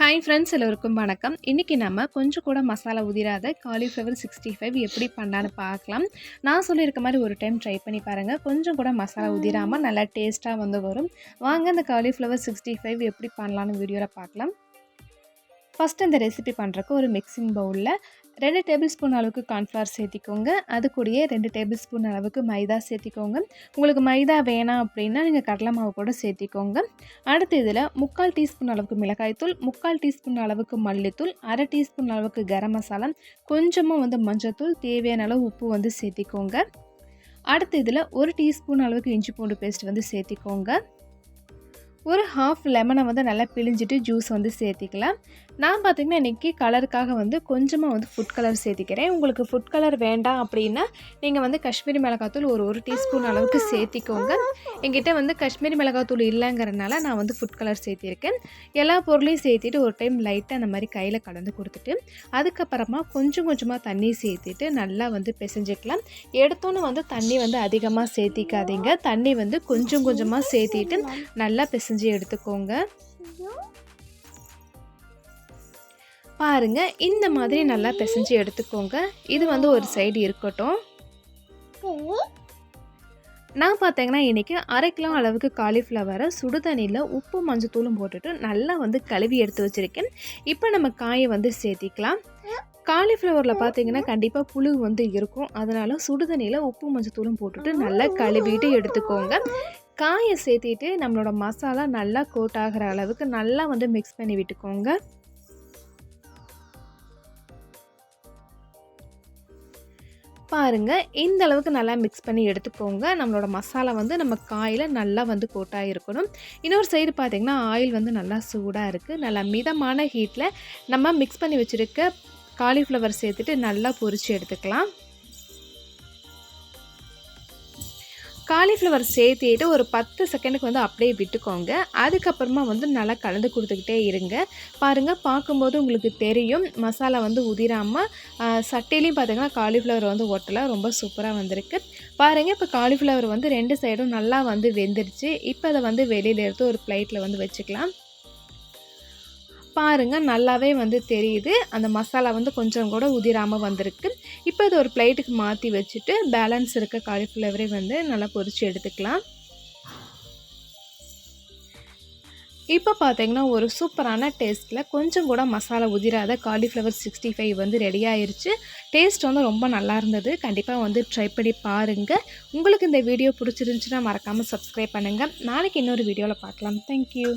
Hi friends, எல்லோருக்கும் வணக்கம். இன்றைக்கி நம்ம கொஞ்சம் கூட மசாலா உதிராத காலிஃப்ளவர் 65 எப்படி பண்ணலான்னு பார்க்கலாம். நான் சொல்லியிருக்க மாதிரி ஒரு டைம் ட்ரை பண்ணி பாருங்கள். கொஞ்சம் கூட மசாலா உதிராமல் நல்லா டேஸ்ட்டாக வரும். வாங்க இந்த காலிஃப்ளவர் 65 எப்படி பண்ணலான்னு வீடியோவில் பார்க்கலாம். ஃபஸ்ட்டு இந்த ரெசிபி பண்ணுறக்கு ஒரு மிக்சிங் பவுலில் 2 டேபிள் ஸ்பூன் அளவுக்கு கார்ன்ஃப்ளவர் சேர்த்திக்கோங்க. அது கூடயே 2 டேபிள் ஸ்பூன் அளவுக்கு மைதா சேர்த்திக்கோங்க. உங்களுக்கு மைதா வேணாம் அப்படின்னா நீங்கள் கடலை மாவு கூட சேர்த்திக்கோங்க. அடுத்து இதில் 3/4 டீஸ்பூன் அளவுக்கு மிளகாய்த்தூள், 3/4 டீஸ்பூன் அளவுக்கு மல்லித்தூள், 1/2 டீஸ்பூன் அளவுக்கு கரம் மசாலா, கொஞ்சமாக மஞ்சத்தூள், தேவையான அளவு உப்பு சேர்த்திக்கோங்க. அடுத்து இதில் 1 டீஸ்பூன் அளவுக்கு இஞ்சி பூண்டு பேஸ்ட் சேர்த்திக்கோங்க. ஒரு ஹாஃப் லெமனை நல்லா பிழிஞ்சிட்டு ஜூஸ் சேர்த்திக்கலாம். நான் பார்த்திங்கன்னா இன்றைக்கி கலருக்காக கொஞ்சமாக ஃபுட் கலர் சேர்த்திக்கிறேன். உங்களுக்கு ஃபுட் கலர் வேண்டாம் அப்படின்னா நீங்கள் காஷ்மீரி மிளகாத்தூள் ஒரு டீஸ்பூன் அளவுக்கு சேர்த்திக்கோங்க. என்கிட்ட காஷ்மீரி மிளகாத்தூள் இல்லைங்கிறனால நான் ஃபுட் கலர் சேர்த்திருக்கேன். எல்லா பொருளையும் சேர்த்திட்டு ஒரு டைம் லைட்டாக அந்த மாதிரி கையில் கலந்து கொடுத்துட்டு அதுக்கப்புறமா கொஞ்சமாக தண்ணி சேர்த்திட்டு நல்லா பிசைஞ்சிக்கலாம். எடுத்தோன்னு தண்ணி அதிகமாக சேர்த்திக்காதீங்க. தண்ணி கொஞ்சமாக சேர்த்திட்டு நல்லா பிசைஞ்சு எடுத்துக்கோங்க. பாருங்க, இந்த மாதிரி நல்லா பிசைஞ்சு எடுத்துக்கோங்க. இது ஒரு சைடு இருக்கட்டும். நான் பார்த்தீங்கன்னா இன்றைக்கி 1/2 கிலோ அளவுக்கு காலிஃப்ளவரை சுடுதண்ணியில் உப்பு மஞ்சத்தூளும் போட்டுட்டு நல்லா கழுவி எடுத்து வச்சுருக்கேன். இப்போ நம்ம காயை சேர்த்திக்கலாம். காலிஃப்ளவரில் பார்த்தீங்கன்னா கண்டிப்பாக புழு இருக்கும். அதனால் சுடுதண்ணியில் உப்பு மஞ்சத்தூளும் போட்டுட்டு நல்லா கழுவிட்டு எடுத்துக்கோங்க. காயை சேர்த்திட்டு நம்மளோட மசாலா நல்லா கோட் ஆகிற அளவுக்கு நல்லா மிக்ஸ் பண்ணி விட்டுக்கோங்க. பாருங்கள், இந்த அளவுக்கு நல்லா மிக்ஸ் பண்ணி எடுத்துக்கோங்க. நம்மளோட மசாலா நம்ம காயில் நல்லா கோட்டாக இருக்கணும். இன்னொரு சைடு பார்த்திங்கன்னா ஆயில் நல்லா சூடாக இருக்குது. நல்லா மிதமான ஹீட்டில் நம்ம மிக்ஸ் பண்ணி வச்சுருக்க காலிஃப்ளவர் சேர்த்துட்டு நல்லா பொரித்து எடுத்துக்கலாம். காலிஃப்ளவர் சேர்த்திட்டு ஒரு 10 செகண்டுக்கு அப்படியே விட்டுக்கோங்க. அதுக்கப்புறமா நல்லா கலந்து கொடுத்துக்கிட்டே இருங்க. பாருங்கள், பார்க்கும்போது உங்களுக்கு தெரியும் மசாலா உதிராமல் சட்டையிலையும் பார்த்திங்கன்னா காலிஃப்ளவர் ஒட்டலை. ரொம்ப சூப்பராக வந்திருக்கு. பாருங்கள், இப்போ காலிஃப்ளவர் 2 சைடும் நல்லா வெந்துருச்சு. இப்போ அதை வெளியில் எடுத்து ஒரு பிளேட்டில் வச்சுக்கலாம். பாருங்கள், நல்லாவே தெரியுது. அந்த மசாலா கொஞ்சம் கூட உதிராமல் வந்திருக்கு. இப்போ இது ஒரு பிளேட்டுக்கு மாற்றி வச்சுட்டு பேலன்ஸ் இருக்க காலிஃப்ளவரே நல்லா பொரித்து எடுத்துக்கலாம். இப்போ பார்த்தீங்கன்னா ஒரு சூப்பரான டேஸ்ட்டில் கொஞ்சம் கூட மசாலா உதிராத காலிஃப்ளவர் 65 ரெடி ஆயிடுச்சு. டேஸ்ட் ரொம்ப நல்லா இருந்தது. கண்டிப்பாக ட்ரை பண்ணி பாருங்கள். உங்களுக்கு இந்த வீடியோ பிடிச்சிருந்துச்சுன்னா மறக்காமல் சப்ஸ்கிரைப் பண்ணுங்கள். நாளைக்கு இன்னொரு வீடியோவில் பார்க்கலாம். தேங்க்யூ.